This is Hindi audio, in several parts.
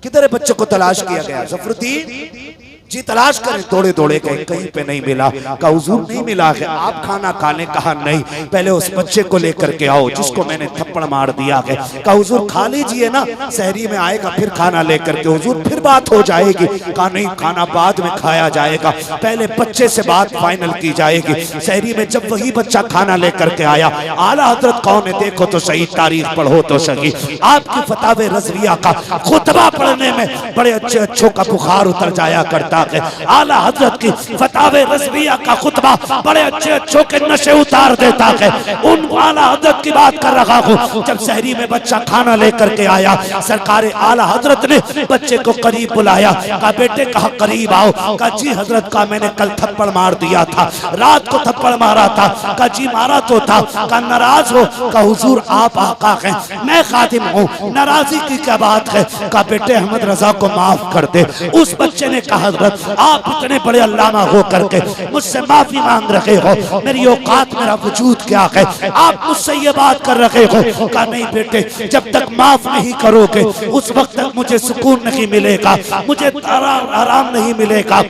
किधर है बच्चे को तलाश किया गया। जफरुद्दीन जी तलाश करें, दौड़े दौड़े गए, कहीं पे नहीं मिला। कहा हुजूर नहीं मिला है। आप खाना खाने, कहा नहीं, पहले उस बच्चे को लेकर के आओ जिसको मैंने थप्पड़ मार दिया है। कहा हुजूर खा लीजिए ना, सहरी में आएगा फिर खाना लेकर के, हुजूर फिर बात हो जाएगी। कहा नहीं, खाना बाद में खाया जाएगा, पहले बच्चे से बात फाइनल की जाएगी। सहरी में जब वही बच्चा खाना लेकर के आया, आला हजरत कौन है देखो तो सही, तारीख पढ़ो तो सही। आपकी फतावे रज़विया का खुतबा पढ़ने में बड़े अच्छे अच्छों का बुखार उतर जाया करता। आला हजरत की फतावे रज़विया का खुतबा बड़े अच्छे अच्छों के नशे उतार देता है। उन आला हजरत की बात कर रहा हूँ। जब सहरी में बच्चा खाना लेकर के आया, सरकार आला हजरत ने बच्चे को करीब बुलाया। कहा बेटे, कहा करीब आओ। कहा जी हजरत, का मैंने कल थप्पड़ मार दिया था, रात को थप्पड़ मारा था। कहा जी मारा तो था। कहा नाराज हो? कहा हुजूर आप आका हैं, मैं खादिम हूँ, नाराजी की क्या बात है? कहा बेटे अहमद रजा को माफ कर दे। उस बच्चे ने कहा आप इतने बड़े अल्लामा हो करके मुझसे माफी मांग रहे हो, मेरी औकात मेरा वजूद क्या है, आप मुझसे ये बात कर रहे हो? कहा नहीं बेटे, जब तक माफ नहीं करोगे उस वक्त तक मुझे सुकून नहीं मिलेगा, मुझे आराम नहीं मिलेगा।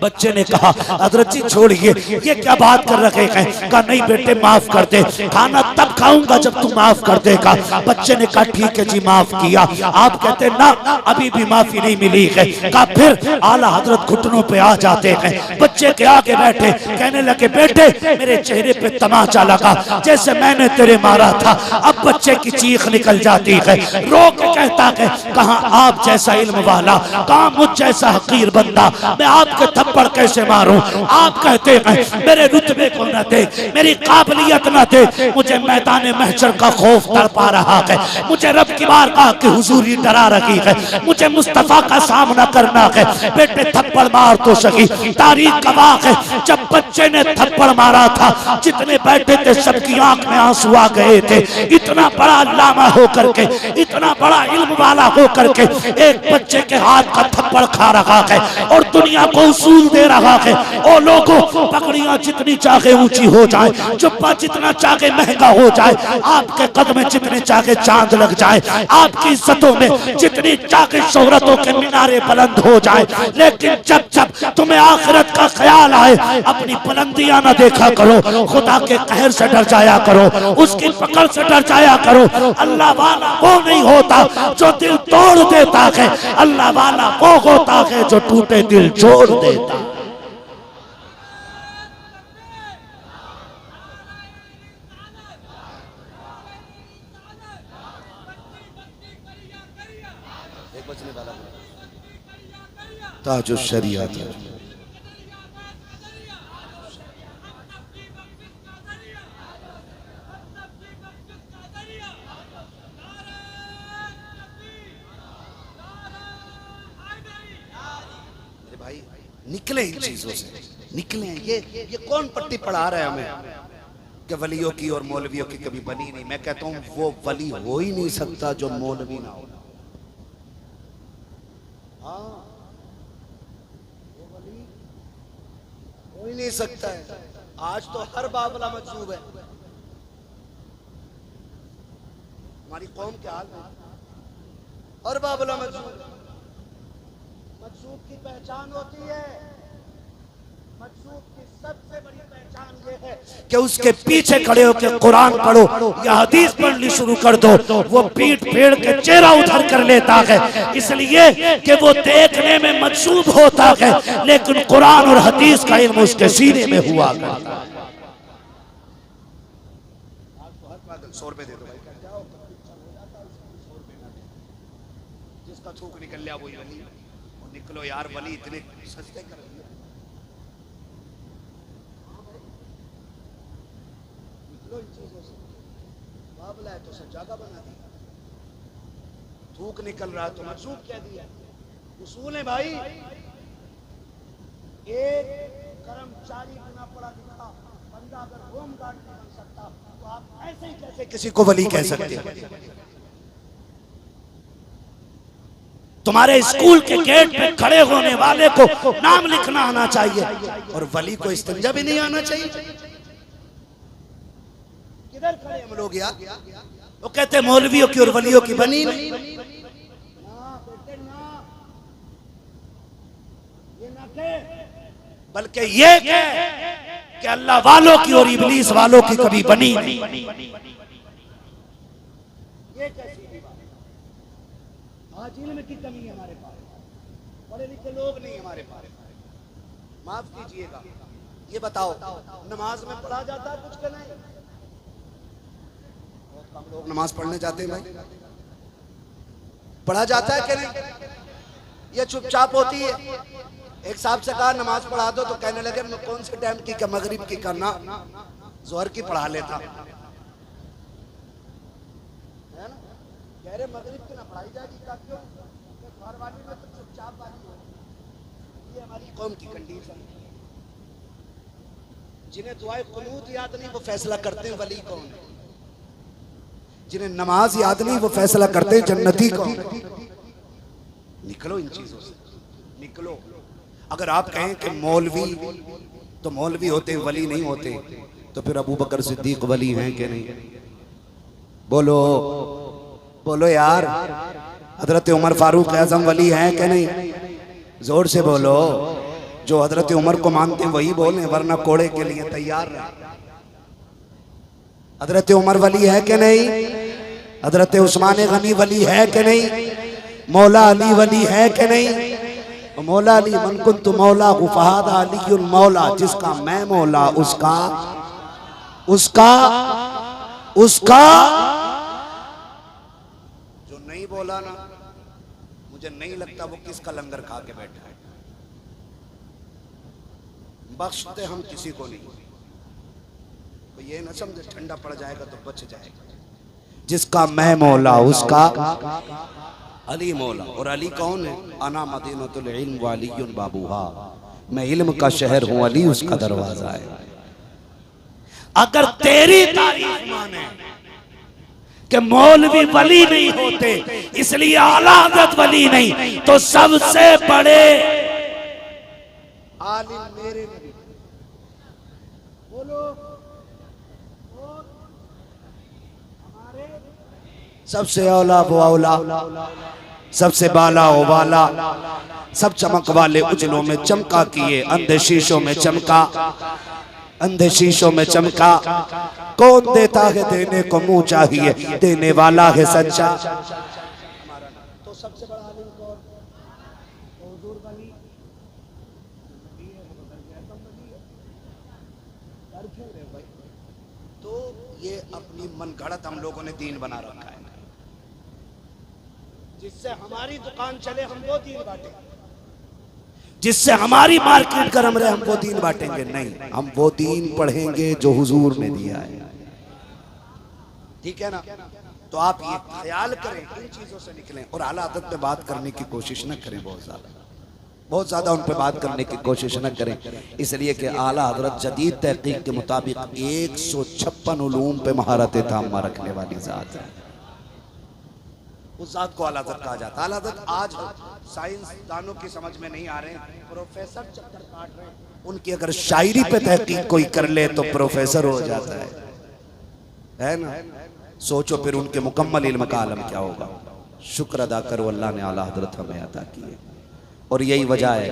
बच्चे ने कहा हजरत जी छोड़िए, ये क्या बात कर रहे हैं? कहा नहीं बेटे माफ कर दे, खाना तब खाऊंगा जब तू माफ कर देगा। बच्चे ने कहा ठीक है जी माफ किया। आप कहते ना अभी भी माफी नहीं मिली है। कहा फिर आला हजरत घुटनों पे आ जाते हैं, बच्चे के आगे बैठे, कहने लगे बेटे मेरे चेहरे पे तमाचा लगा जैसे मैंने तेरे मारा था। अब बच्चे की चीख निकल जाती है, रो के कहता है कहाँ आप जैसा इल्म वाला, कहाँ मुझ जैसा हकीर बंदा, मैं आपके थप्पड़ कैसे मारूं? आप कहते हैं मेरे रुतबे को न दे, मेरी काबिलियत न दे, मुझे मैदान महशर का खौफ तड़पा रहा है, मुझे रब की बारगाह की हुजूरी डरा रही है, मुझे मुस्तफा का सामना करना है। बेटे थप्पड़ मार तो सही, तारीख गवाह है जब बच्चे ने थप्पड़ मारा था, जितने बैठे थे सबकी आंख में आंसू आ गए थे। इतना बड़ा अल्लामा होकर के, इतना बड़ा इल्म वाला होकर के एक बच्चे के हाथ का थप्पड़ खा रहा है और दुनिया को उसूल दे रहा है। ओ लोगों, पगड़ियां जितनी चाहे ऊंची हो जाए, जुब्बा जितना चाहे महंगा हो जाए, आपके कदम में जितने चाहे चांद लग जाए, आपकी इज्जतों में जितनी चाहे शोहरतों के मीनारे बुलंद हो जाए, लेकिन जब जब तुम्हें आखिरत का ख्याल आए, अपनी बुलंदियां न देखा करो, खुदा के कहर से डर जाया करो, उसकी पकड़ से डर जाया करो। अल्लाह वाला वो नहीं होता जो दिल तोड़ देता है, अल्लाह वाला वो होता है जो टूटे दिल जोड़ देता है। ताजुश शरीयत भाई निकले इन चीजों से, निकले। ये कौन पट्टी पढ़ा रहा है हमें कि वलियों की और मौलवियों की कभी बनी नहीं? मैं कहता हूं वो वली हो ही नहीं सकता जो मौलवी ना हो। हाँ वो वली हो ही नहीं सकता है। आज तो हर बाबला मजूब है। हमारी कौम के हाल में हर बाबला मजूब। मजूब की पहचान होती है, मजूब की सबसे बड़ी पहचान ये है कि उसके पीछे खड़े होकर कुरान पढ़ो या हदीस पढ़नी शुरू कर दो, वो पीठ फेर के चेहरा उधर कर लेता है, इसलिए कि वो देखने में मजूब होता है लेकिन कुरान और हदीस का इल्म उसके सीने में हुआ करता है। 100 रुपए दे दो भाई, जिसका थूक निकल लिया वही वली। निकलो यार, वली इतने सस्ते कर दिए। निकलो इन चीजों से। बाबला है तो सज्जादा बना दिया, थूक निकल रहा तो मजूब कह दिया। उसूल है भाई। एक कर्मचारी बिना पढ़ा लिखा बंदा अगर होमगार्ड नहीं बन सकता तो आप ऐसे ही कैसे किसी को वली कह सकते हैं? तुम्हारे स्कूल के गेट पे खड़े होने वाले को नाम लिखना आना चाहिए और वली को इस्तिंजा भी नहीं आना चाहिए। किधर खड़े हम लोग यार? वो कहते मौलवियों की और वलियों की बनी नहीं। बेटे ये ना कहे, बल्कि ये कहे कि अल्लाह वालों की और इब्लीस वालों की कभी बनी नहीं। ये कैसी बात? आज इल्म की कमी है हमारे पास, पढ़े लिखे लोग नहीं हमारे पास। माफ कीजिएगा, ये बताओ नमाज में पढ़ा जाता है कुछ का नहीं? बहुत कम लोग नमाज पढ़ने जाते हैं भाई। पढ़ा जाता है कि नहीं? ये चुपचाप होती है। एक साहब से कहा नमाज पढ़ा दो तो कहने लगे मैं कौन से टाइम की का मगरिब की करना, जोहर की पढ़ा लेता। है ना? कह रहे मगरिब की ना पढ़ाई जाएगी क्या? क्यों? फरवानी में तो चुपचाप बात हो। ये हमारी कौम की कंडीशन है। जिन्हें दुआए कुनूत याद नहीं वो फैसला करते हैं वली कौन है। जिन्हें नमाज याद नहीं वो फैसला करते हैं जन्नती कौन। निकलो इन चीजों से, निकलो। अगर आप कहें कि मौलवी तो मौलवी होते वली नहीं होते, तो फिर अबू बकर सिद्दीक वली हैं कि नहीं? बोलो बोलो यार। हजरत उमर फारूक आजम वली हैं कि नहीं? जोर से बोलो। जो हजरत उमर को मानते हैं वही बोले, वरना कोड़े के लिए तैयार रहे। हजरत उमर वली है कि नहीं? हजरत उस्मान गनी वली है कि नहीं? मौला अली वली है कि नहीं? मौला अली मन कुन्तु मौला फहादा अली मौला, जिसका मैं मौला उसका उसका उसका जो नहीं बोला ना, मुझे नहीं लगता वो किसका लंगर खा के बैठा है। बख्शते हम किसी को नहीं। तो ये ना समझे ठंडा पड़ जाएगा तो बच जाएगा। जिसका मैं मौला उसका अली मौला। और अली कौन है? अना मदीनतुल इल्म व अलीयुन बाबूहा, मैं इल्म का शहर हूँ, अली उसका दरवाजा है। अगर तेरी तारीफ माने कि मौलवी वली नहीं होते इसलिए आला हज़रत वली नहीं, तो सबसे बड़े आलिम मेरे नबी। बोलो हमारे सबसे औला वो औला, सबसे बाला वो बाला, सब चमक वाले उजलों में चमका किए, अंधे शीशों में चमका, अंधे शीशों में चमका। कौन देता है देने को मुंह चाहिए, देने वाला है सच्चा। तो सबसे बड़ा आलिम कौन? हुजूर वली। तो ये अपनी मनगढ़ंत हम लोगों ने दीन बना रखा है, जिससे हमारी दुकान चले हम वो दीन बांटेंगे, जिससे हमारी मार्केट गर्म रहे हम वो दीन बांटेंगे। नहीं, हम वो दीन पढ़ेंगे जो हुजूर ने दिया है। ठीक है ना? तो आप ये ख्याल करें, इन चीजों से निकलें और आला हज़रत पे बात करने की कोशिश न करें। बहुत ज्यादा उन पे बात करने की कोशिश न करें, इसलिए कि आला हज़रत जदीद तहकीक के मुताबिक 156 उलूम पे महारत ताम्मा रखने वाली जात है। उस जात को आला हज़रत कहा जाता है। आला हज़रत आज साइंस दानों की समझ में नहीं आ रहे हैं, प्रोफेसर चक्कर काट रहे हैं। उनकी अगर शायरी पे तहकीक कोई कर ले तो प्रोफेसर हो जाता है ना? सोचो फिर उनके मुकम्मल इल्म का आलम क्या होगा। शुक्र अदा करो अल्लाह ने आला हज़रत हमें अता किए। और यही वजह है,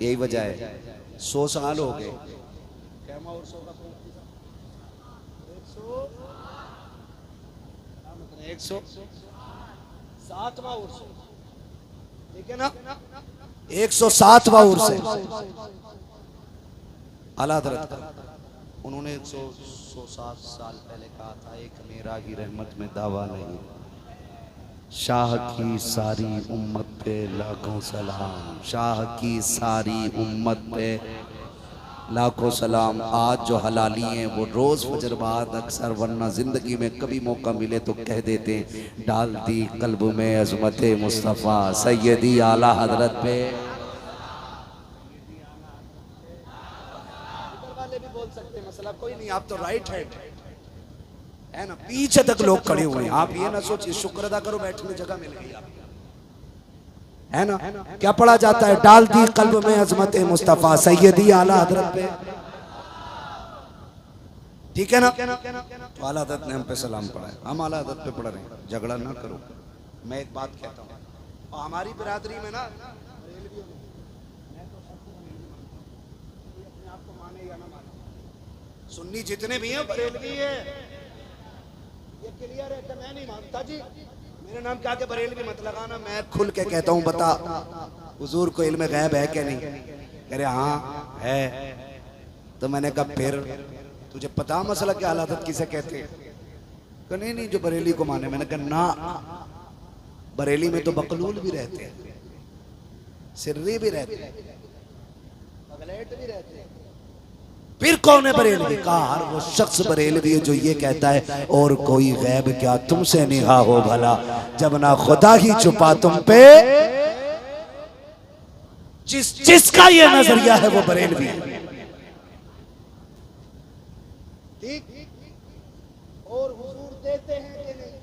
यही वजह है 100 साल हो गए। 107वां उर्स, ठीक है ना? 107वां उर्स है आला हज़रत का। उन्होंने 107 साल पहले कहा था, एक मेरा ही रहमत में दावा नहीं, शाह की सारी उम्मत पे लाखों सलाम, शाह की सारी उम्मत पे लाखों सलाम। आज जो हलाली हैं वो रोज़ फजर बाद अक्सर, वरना ज़िंदगी में कभी मौका मिले तो कह देते हैं, डाल दी कल्ब में अज़मत मुस्तफ़ा सैयदी आला हज़रत पे। वाले भी बोल सकते हैं, मसला कोई नहीं, आप तो राइट है ना? पीछे तक लोग खड़े हुए हैं। आप ये ना सोचिए, शुक्र अदा करो बैठने जगह मिल गई आपको, है ना? क्या पढ़ा जाता है? डाल दी कल्ब में अज़मत मुस्तफ़ा सैयदी आला हज़रत पे। ठीक है ना? तो आला हज़रत ने हम पे सलाम पढ़ा है, हम आला हज़रत पे पढ़ रहे हैं। झगड़ा ना करो। मैं एक बात कहता हूँ, और हमारी बिरादरी में ना बरेलवियों में, मैं तो सबको बरेलवी मानता हूँ, कोई अपने आप को माने या ना माने, सुन्नी जितने भी हैं बरेलवी है, ये क्लियर है कि मैं नहीं मानता जी, मेरे नाम क्या के बरेलवी मत लगाना। मैं खुल के कहता हूँ, बता हुजूर को इल्म गैब है कि नहीं? कह रहे हाँ है। तो मैंने कहा फिर तुझे पता मसला क्या हालात किसे कहते? कहा नहीं नहीं जो बरेली को माने। मैंने कहा ना, बरेली में तो बकलूल भी रहते हैं, सिर्री भी रहते हैं, पगलेट भी रहते हैं। फिर कौन है बरेलवी? कहा वो शख्स बरेलवी है जो ये कहता है और कोई गैब क्या तुमसे निहा हो भला, जब ना खुदा ही छुपा तुम पे, जिसका ये नजरिया है वो बरेलवी है। ठीक। और हुजूर देते हैं कि नहीं?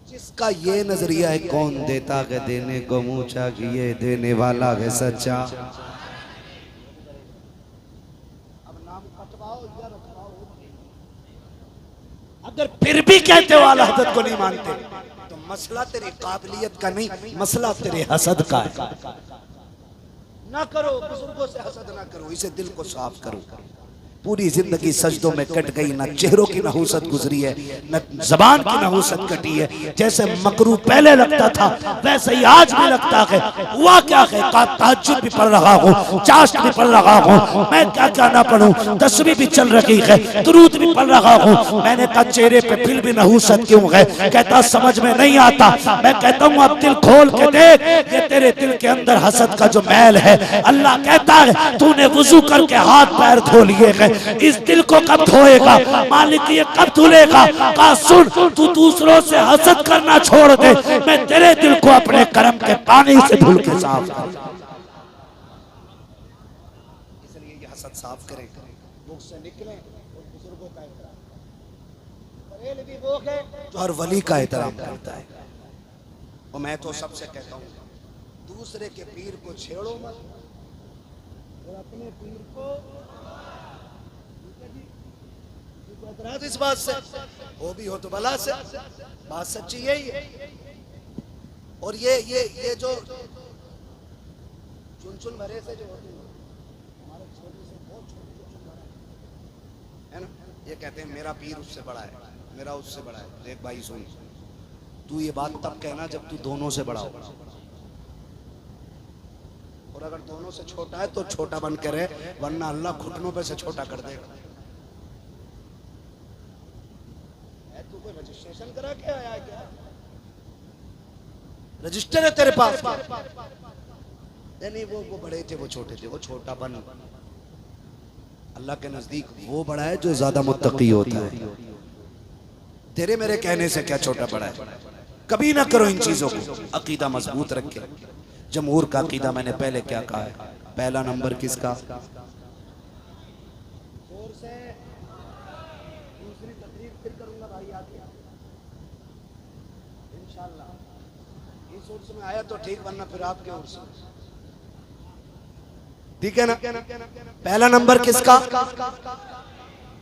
जिसका ये नजरिया है, कौन देता है देने को मुंह चाहिए, देने वाला है सच्चा। अब नाम कटवाओ या रखवाओ, अगर फिर भी कहते हो आला हज़रत को नहीं मानते तो मसला तेरी काबिलियत का नहीं, मसला तेरे हसद का है। ना करो, बुजुर्गों से हसद ना करो, इसे दिल को साफ करो। पूरी जिंदगी सजदों में कट गई, ना चेहरों की नहूसत गुजरी है, न जबान की नहूसत कटी है। जैसे मकरू पहले लगता था वैसे ही आज भी लगता है। हुआ क्या है, तहज्जुद भी पढ़ रहा हूँ, चाश्त भी पढ़ रहा हूँ, मैं क्या क्या ना पढ़ूं, तस्बीह भी चल रही है, दुरूद भी पढ़ रहा हूँ। मैंने कहा चेहरे पे फिर भी नहूसत क्यों है? कहता समझ में नहीं आता। मैं कहता हूँ अब दिल खोल के देख, ये तेरे दिल के अंदर हसद का जो मैल है, अल्लाह कहता है तूने वुजू करके हाथ पैर धो लिए हैं, इस दिल को कब धोएगा? मालिक ये कब धुलेगा? कहा सुन, तू दूसरों से हसद करना छोड़ दे, मैं तेरे दिल को अपने करम के पानी से धुल के साफ कर। इसलिए ये हसद साफ करें, मुख से निकले और बुजुर्गों का एहतराम करें। बरेलवी वो है जो हर वली का एहतराम करता है। और मैं तो सबसे कहता हूँ दूसरे के पीर को छेड़ो मत और अपने पीर को, इस बात से वो भी हो तो भला से, बात सच्ची यही है। और ये जो चुन भरे से जो होते हैं हमारे छोटे से बहुत छोटे है ना, ये कहते हैं मेरा पीर उससे बड़ा है, मेरा उससे बड़ा है। देख भाई सुन, तू ये बात तब कहना जब तू दोनों से बड़ा हो, और अगर दोनों से छोटा है तो छोटा बन के रहे, वरना अल्लाह घुटनों पे से छोटा कर देगा। तू कोई रजिस्ट्रेशन करा के आया क्या? रजिस्टर है तेरे पास? नहीं वो बड़े थे, वो छोटे थे, वो छोटा बन। अल्लाह के नजदीक वो बड़ा है जो ज्यादा मुत्तकी होता है। तेरे मेरे कहने से क्या छोटा बड़ा है? कभी ना करो इन चीजों को, अकीदा मजबूत रखे। जमहूर का अकीदा मैंने पहले क्या कहा है, पहला नंबर किसका? दूसरी तकरीर फिर करूंगा भाई आके इंशाल्लाह। इस उर्स में आया तो ठीक, वरना फिर आपके उर्स में, ठीक है ना? पहला नंबर किसका?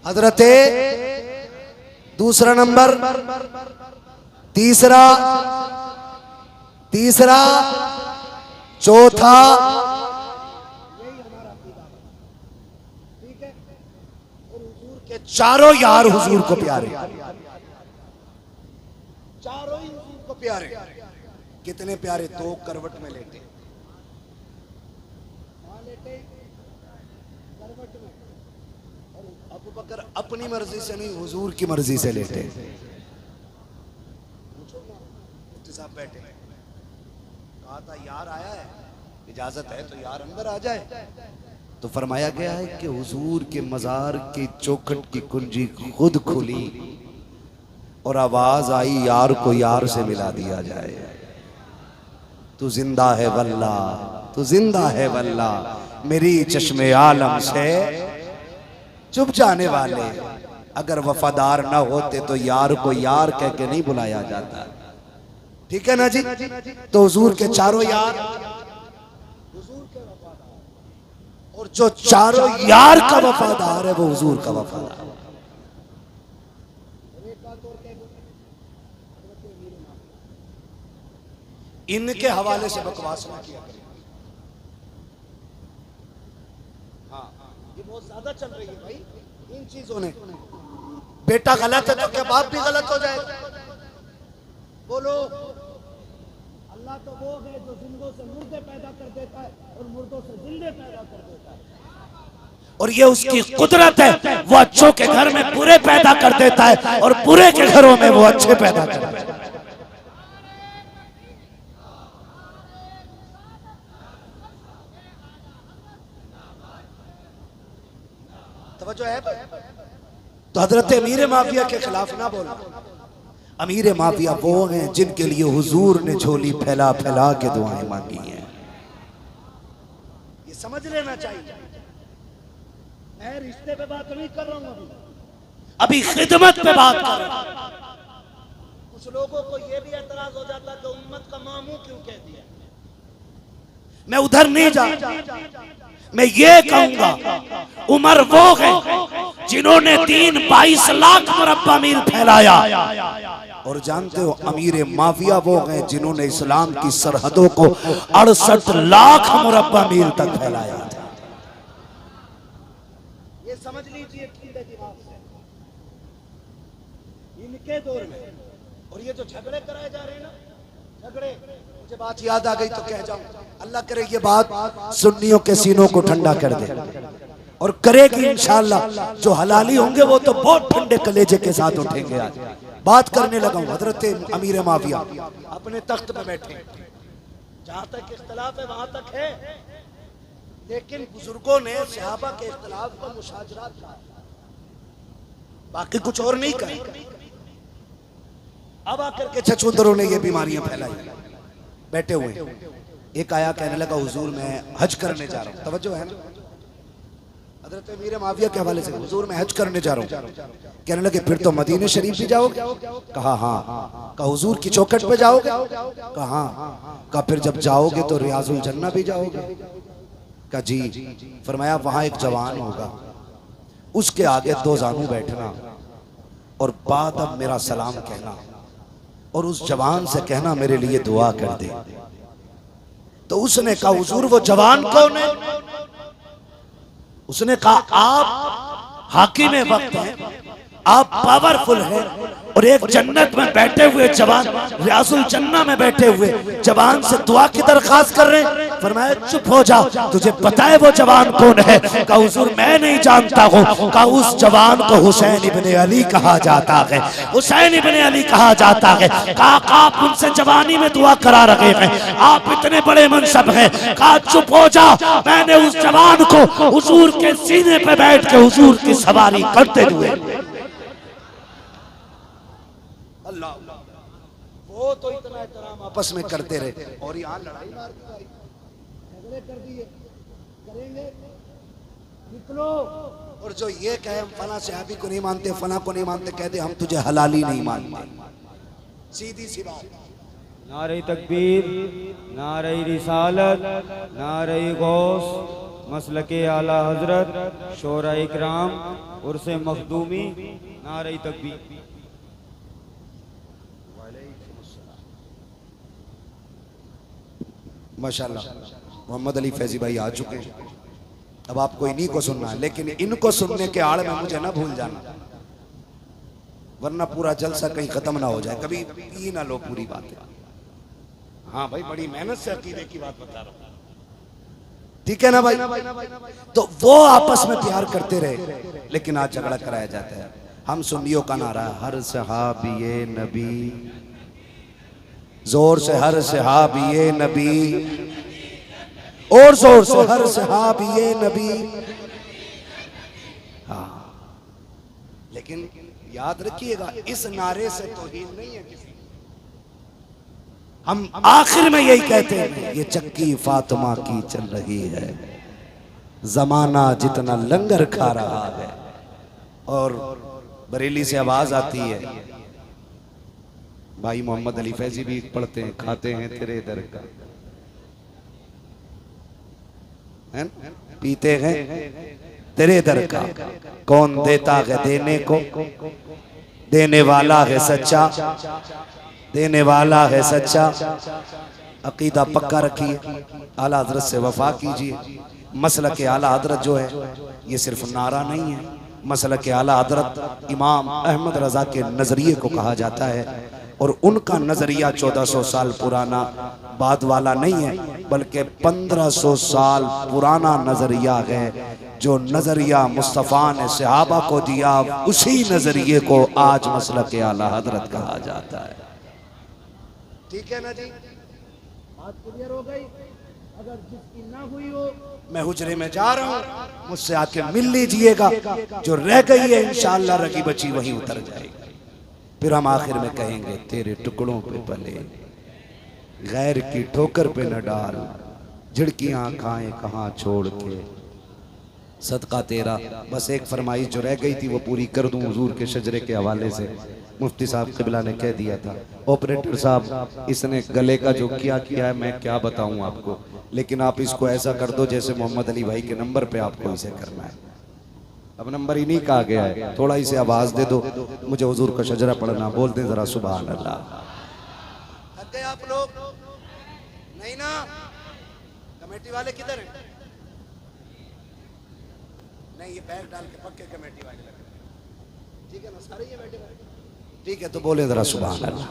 हजरते। दूसरा नंबर, तीसरा, चौथा, यही हमारा अकीदा, ठीक है? और हुजूर के चारों यार हुजूर को प्यारे, चारों ही हुजूर को प्यारे। कितने प्यारे? दो करवट में लेटे, वहां लेटे करवट में, और अबू बकर अपनी मर्जी से नहीं हुजूर की मर्जी से लेटे। मुफ्ती साहब बैठे, कहा था यार आया है, इजाजत है तो यार अंदर आ जाए। तो फरमाया गया है कि हुजूर के मजार की चौखट की कुंजी खुद खुली और आवाज आई यार को यार से मिला दिया जाए। तू जिंदा है वल्ला, तू जिंदा है वल्ला, मेरी चश्मे आलम से चुप जाने वाले। अगर वफादार ना होते तो यार को यार कह के नहीं बुलाया जाता, ठीक है ना जी? तो हुजूर के चारों यार हुजूर के वफादार, और जो चारों यार का वफादार है वो हुजूर का वफादार। इनके हवाले से बकवास ना किया करें। हाँ, ये बहुत ज्यादा चल रही है भाई इन चीजों ने। बेटा गलत है तो क्या बाप भी गलत हो जाएगा? बोलो, अल्लाह तो वो है जो जिंदों से मुर्दे पैदा कर देता है और मुर्दों से जिंदे पैदा कर देता है, और ये उसकी कुदरत है। वो अच्छों के घर में बुरे पैदा कर देता है और बुरे के घरों में वो अच्छे पैदा कर देता है। तवज्जो है? तो हजरत अमीर माफिया के खिलाफ ना बोलो। अमीर माफिया वो हैं जिनके लिए हुजूर ने झोली फैला फैला के दुआएं मांगी हैं। ये समझ लेना चाहिए। मैं रिश्ते पे बात नहीं कर रहा हूं, अभी खिदमत पे बात कर रहा हूं। कुछ लोगों को यह भी एतराज हो जाता कि उम्मत का मामू क्यों कह दिया। मैं उधर नहीं जा, मैं ये कहूंगा उमर वो है जिन्होंने 3-22 लाख मुरब्बा मील फैलाया, और जानते हो अमीर माफिया वो हैं जिन्होंने इस्लाम की सरहदों को 68 लाख मुरब्बा मील तक फैलाया था। ये समझ लीजिए दिमाग से इनके दौर में। और ये जो झगड़े कराए जा रहे हैं ना, झगड़े, मुझे बात याद आ गई तो कह जाऊं, अल्लाह करे ये बात सुन्नियों के सीनों को ठंडा कर दे, और करेगी इंशाअल्लाह। जो हलाली होंगे वो तो बहुत ठंडे कलेजे के साथ उठेंगे। आज बात करने लगा हूं हजरत अमीर माफिया अपने तख्त पे बैठे, जहां तक इख्तिलाफ है वहां तक है, लेकिन बुजुर्गों ने सहाबा के इख्तिलाफ को मुशाजरात कहा, बाकी कुछ और नहीं कहा। अब आकर के छछूंदरों ने ये बीमारियां फैलाई, बैठे हुए। एक आया कहने लगा हुजूर मैं हज करने जा रहा हूं। तवज्जो है ना? हजरत अमीर माफिया के हवाले से, हुजूर मैं हज करने जा रहा हूं। कहने लगे फिर तो मदीने शरीफ भी जाओगे? कहा हाँ। कहा हुजूर की चौखट पे जाओगे? कहा हाँ। कहा फिर जब जाओगे तो रियाजुल जन्ना भी जाओगे? कहा जी। फरमाया वहां एक जवान होगा, उसके आगे 2 जानू बैठना और बाद अब मेरा सलाम कहना, और उस जवान से कहना मेरे लिए दुआ कर दे। तो उसने कहा हुजूर वो जवान कौन है? उसने कहा आप हाकिम वक्त हैं, आप पावरफुल हैं, और एक जन्नत में बैठे हुए जवान, रियाजुल जन्ना में बैठे हुए जवान से दुआ की दरखास्त कर रहे हैं। फरमाया चुप हो जा, तुझे पता है वो जवान कौन है? कहा हुजूर मैं नहीं जानता हूँ। कहा उस जवान को हुसैन इब्ने अली कहा जाता है, हुसैन इब्ने अली कहा जाता है। कहा आप उनसे जवानी में दुआ करा रहे हैं, आप इतने बड़े मनसब हैं। कहा चुप हो जा, मैंने उस जवान को हुजूर के सीने पे बैठ के हुजूर की सवारी करते हुए, अल्लाह, वो तो इतना एहतराम आपस में करते रहे, और यहाँ लड़ाई मार दी, झगड़े कर दिए, करेंगे निकलो। और जो ये कहे हम फला सहाबी को नहीं मानते, फला को नहीं मानते, कहते हम तुझे हलाली नहीं मानते। सीधी सी बात। नारे तकबीर, नारे रिसालत, नारे गौस, मसलके आला हजरत, शोरा इकराम, उर्से मखदूमी, नारे तकबीर। माशाल्लाह मोहम्मद अली फैजी भाई आ चुके हैं। अब आपको इन्हीं को सुनना है, लेकिन इनको सुनने के आड़ में मुझे ना भूल जाना, वरना पूरा जलसा कहीं खत्म ना हो जाए। कभी पी ना लो पूरी बात है। हाँ भाई बड़ी मेहनत से अकीदे की बात बता रहा हूँ, ठीक है ना भाई? तो वो आपस में प्यार करते रहे, लेकिन आज झगड़ा कराया जाता है। हम सुन्नियों का नारा हर सहाबी नबी, जोर से हर सहाबी नबी, और जोर से हर सहाबी नबी। हाँ, लेकिन याद रखिएगा इस नारे से तौहीन नहीं है किसी। हम आखिर में यही कहते हैं ये चक्की फातिमा की चल रही है, जमाना जितना लंगर खा रहा है। और बरेली से आवाज आती है, भाई मोहम्मद अली फैजी भी पढ़ते हैं, खाते हैं तेरे दर का, है पीते हैं तेरे दर का, कौन देता है देने को, देने वाला है सच्चा, देने वाला है सच्चा, अकीदा पक्का रखिए, आला हजरत से वफा कीजिए। मसलक आला हजरत जो है ये सिर्फ नारा नहीं है, मसलक आला हजरत इमाम अहमद रजा के नजरिए को कहा जाता है। और उनका नजरिया 1400 साल पुराना बाद वाला नहीं है, बल्कि 1500 साल पुराना नजरिया है। जो नजरिया मुस्तफ़ा ने सहाबा को दिया, उसी नजरिए को आज मसलक आला हजरत कहा जाता है। ठीक है ना जी, बात क्लियर हो गई। अगर जिसकी ना हुई हो, मैं हुजरे में जा रहा हूँ, मुझसे आके मिल लीजिएगा। जो रह गई है इंशाअल्लाह रगी बची वहीं उतर जाएगी। फिर हम आखिर में कहेंगे तेरे टुकड़ों पे पले, गैर की ठोकर पे न डाल, झिड़कियां खाएं कहाँ छोड़ के, सदका तेरा। बस एक फरमाइश जो रह गई थी वो पूरी कर दूं हुजूर के शजरे के हवाले से। मुफ्ती साहब क़िबला ने कह दिया था, ऑपरेटर साहब इसने गले का जो किया है मैं क्या बताऊं आपको, लेकिन आप इसको ऐसा कर दो जैसे मोहम्मद अली भाई के नंबर पे आपको इसे करना है। अब नंबर ही नहीं कहा गया है, थोड़ा इसे आवाज दे दो, मुझे हुजूर का शजरा पढ़ना। बोल दें जरा सुभान अल्लाह। थक गए आप लोग? नहीं ना? कमेटी वाले किधर हैं? नहीं, ये बैग डाल के पक्के कमेटी वाले लगे। ठीक है ना, सारे ये बैठे हैं। ठीक है, तो बोले जरा सुभान अल्लाह।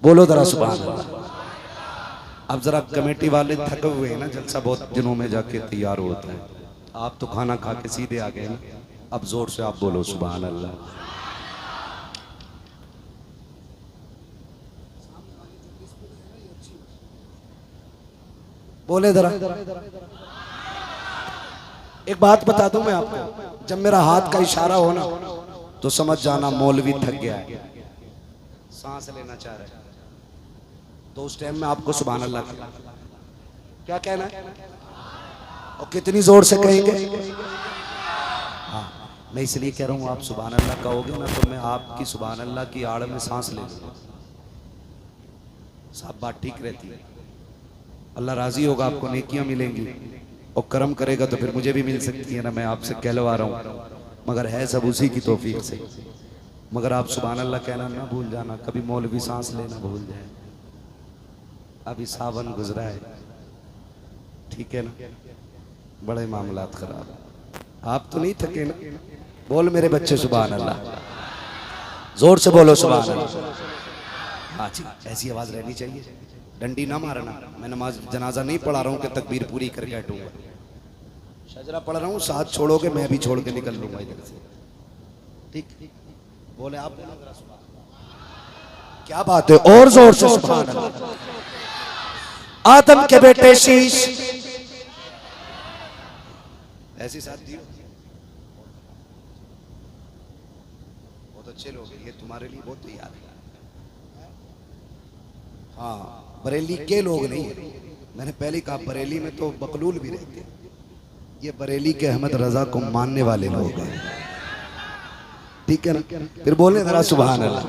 बोलो जरा सुभान अल्लाह। अब जरा कमेटी वाले थके हुए हैं ना, जलसा बहुत दिनों में जाके तैयार होता है। आप तो खाना खा के सीधे आ गए ना, अब जोर से आप बोलो सुभान अल्लाह। बोले जरा। एक बात बता दूं मैं आपको, जब मेरा हाथ का इशारा हो ना तो समझ जाना मौलवी थक गया है, सांस लेना चाह रहा है। तो उस टाइम में आपको सुभान अल्लाह क्या कहना है और कितनी जोर से कहेंगे। हाँ, मैं इसलिए कह रहा हूँ आप सुभान अल्लाह कहोगे ना तो मैं आपकी सुभान अल्लाह की आड़ में सांस ले लूँगा। सब बात ठीक रहती है, अल्लाह राजी होगा, आपको नेकियां मिलेंगी और करम करेगा तो फिर मुझे भी मिल सकती है ना। मैं आपसे कहलवा रहा हूँ, मगर है सब उसी की तौफीक से। मगर आप सुभान अल्लाह कहना ना भूल जाना, कभी मौलवी सांस लेना भूल जाए। अभी सावन गुजरा है, ठीक है ना, बड़े मामलात खराब। आप तो नहीं थके ना? बोल मेरे बच्चे सुभान अल्लाह, जोर से बोलो सुभान अल्लाह। हाँ जी, ऐसी आवाज रहनी चाहिए, डंडी ना मारना। मैं नमाज जनाजा नहीं पढ़ा रहा हूँ कि तकबीर पूरी करके हटूंगा, शजरा पढ़ रहा हूँ, साथ छोड़ोगे मैं भी छोड़ के निकल लूंगा इधर से। ठीक, बोले आप। क्या बात है, और जोर से सुभान अल्लाह। आदम के बेटे शीश, ऐसी साथी हो, बहुत अच्छे लोग हैं, ये तुम्हारे लिए बहुत तैयार है। हाँ, बरेली के लोग नहीं है, मैंने पहले कहा बरेली में तो बकलूल भी रहते हैं, ये बरेली के अहमद रजा को मानने वाले लोग हैं। ठीक है ना? फिर बोले जरा सुभान अल्लाह।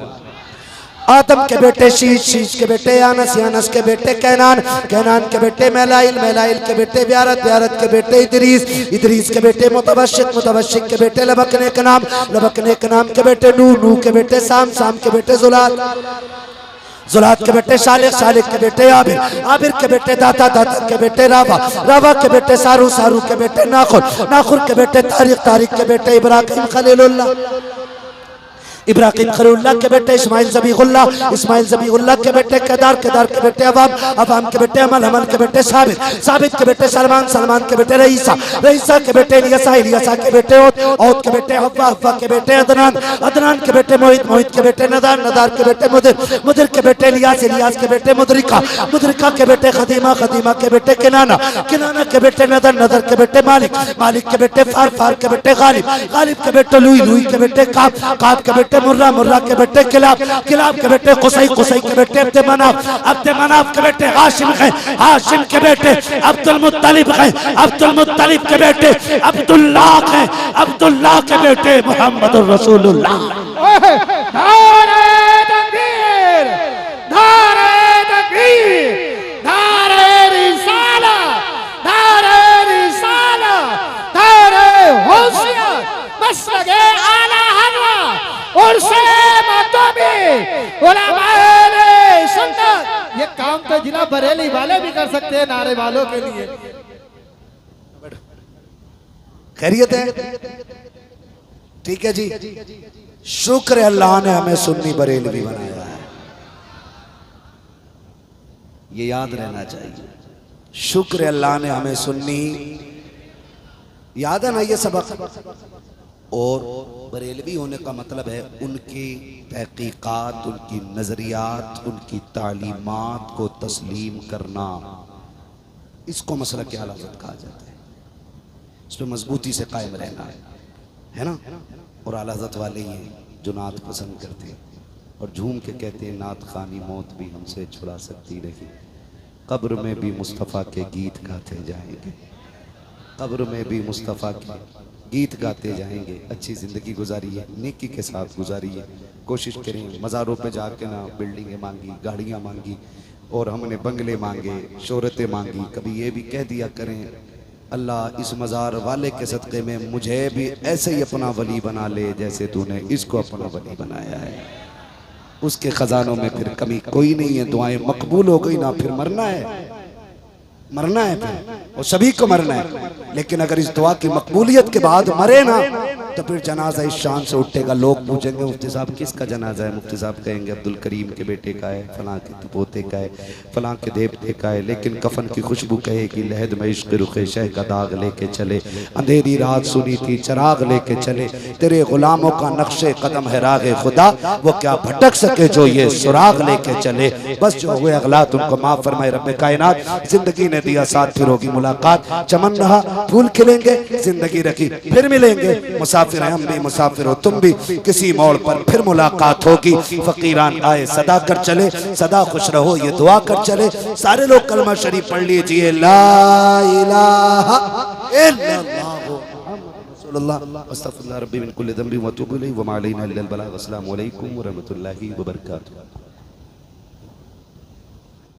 आदम के बेटे शीश, शीश के बेटे यानस, यानस के बेटे कैनान, कैनान के बेटे मैलाइल, मैलाइल के बेटे ब्यारत, ब्यारत के बेटे इदरीस, इदरीस के बेटे मुतवशिक, मुतवशिक के बेटे लबकने का नाम, लबकने के नाम के बेटे नूह, नूह के बेटे साम, साम के बेटे जुलात, जुलात के बेटे शालिक, शालिक के बेटे आबिर, आबिर के बेटे दाता, दाता के बेटे रावा, रावा के बेटे सारू, सारू के बेटे नाखुर, नाखुर के बेटे तारिक, तारिक के बेटे इब्राहिम खलीलुल्लाह, इब्राहिम खलीलुल्लाह के बेटे इस्माइल ज़बीहुल्लाह, इस्माइल ज़बीहुल्लाह के बेटे केदार, केदार के बेटे अवाम, अवाम के बेटे अमल, अमल के बेटे साबित, साबित के बेटे सलमान, सलमान के बेटे रईसा, रईसा के बेटे इलियासा, इलियासा के बेटे औद, औद के बेटे हव्वा, हव्वा के बेटे अदनान, अदनान के बेटे मोहित, मोहित के बेटे नदार, नदार के बेटे मुदिर, मुदिर के बेटे इलियास, इलियास के बेटे मुदरिका, मुदरिका के बेटे खदीमा, खदीमा के बेटे किनाना, किनाना के बेटे नदर, नदर के बेटे मालिक, मालिक के बेटे फार, फार के बेटे गालिब, गालिब के बेटे लुई, लुई के बेटे काब, काब के बेटे मुर्रा, मुर्रा के बेटे किलाब, किलाब के बेटे कुसै, कुसै के बेटे अब्द मनाफ, अब्द मनाफ के बेटे हाशिम हैं, हाशिम के बेटे अब्दुल मुत्तलिब हैं, अब्दुल मुत्तलिब के बेटे अब्दुल्लाह हैं, अब्दुल्लाह के बेटे मुहम्मदुर रसूलुल्लाह। नारे तकबीर, नारे तकबीर, नारे रिसाला, नारे रिसाला, नारे होशियार, मसलके आला हज़रत और से तकबीर उलमाए सुन्नत। ये काम तो जिला बरेली वाले भी कर सकते हैं नारे वालों के लिए। खैरियत है? ठीक है जी। शुक्र है अल्लाह ने हमें सुन्नी बरेलवी बनाया है, ये याद रहना चाहिए। शुक्र है अल्लाह ने हमें सुन्नी, याद है ना ये सबक। और बरेलवी होने का मतलब है उनकी तहकीकात, उनकी नजरियात, उनकी तालीमात को तस्लीम करना। इसको मसलक आला हज़रत कहा जाता है। इस पर मजबूती से कायम रहना है ना। और आला हज़रत वाले ही हैं जो नात पसंद करते हैं और झूम के कहते हैं नात खानी मौत भी हमसे छुड़ा सकती नहीं, कब्र में भी मुस्तफ़ा के गीत गाते जाएंगे, कब्र में भी मुस्तफ़ा के गीत गाते जाएंगे। अच्छी ज़िंदगी गुजारिए, नेकी के साथ गुजारिए, कोशिश करें। मज़ारों पे जाके ना बिल्डिंगें मांगी, गाड़ियाँ मांगी और हमने बंगले मांगे, शोहरतें मांगी। कभी ये भी कह दिया करें अल्लाह इस मज़ार वाले के सदक़े में मुझे भी ऐसे ही अपना वली बना ले जैसे तूने इसको अपना वली बनाया है। उसके ख़जानों में फिर कमी कोई नहीं है। दुआएं मकबूल हो गई ना, फिर मरना है, मरना है फिर, और सभी को मरना है। लेकिन अगर इस दुआ की मकबूलियत के बाद मरे ना तो फिर जनाजा इस शान से उठेगा। लोग पूछेंगे मुफ्ती साहब किसका जनाजा है? मुफ्ती साहब कहेंगे अब्दुल करीम के बेटे का है, फलां के पोते का है, फलां के देवते का है। लेकिन कफन की खुशबू कहेगी लहद में इश्क़ रुखे शह का दाग लेके चले, अंधेरी रात सुनी थी चराग लेके चले, तेरे गुलामों का नक्शे कदम है रागे खुदा, वो क्या भटक सके जो ये सुराग लेके चले। बस जो हुए अगलात उनको माफ़ फरमाए रब्बे कायनात। जिंदगी ने दिया साथ, फिर होगी मुलाकात। चमन रहा फूल खिलेंगे, जिंदगी रखी फिर मिलेंगे। मुसाफिर हैं हम भी, मुसाफिर हो तुम भी, किसी मोड़ पर फिर मुलाकात होगी। फकीरान आए सदा कर चले, सदा खुश रहो ये दुआ कर चले। सारे लोग कलमा शरीफ पढ़ लीजिए, ला इलाहा इल्लल्लाह मुहम्मदुर रसूलुल्लाह रब्बी मिन कुल्लि ज़ंबि व तूबु इलैहि व मा अलैना इल्लल बलाग। अस्सलामु अलैकुम व रहमतुल्लाहि व बरकातुहू।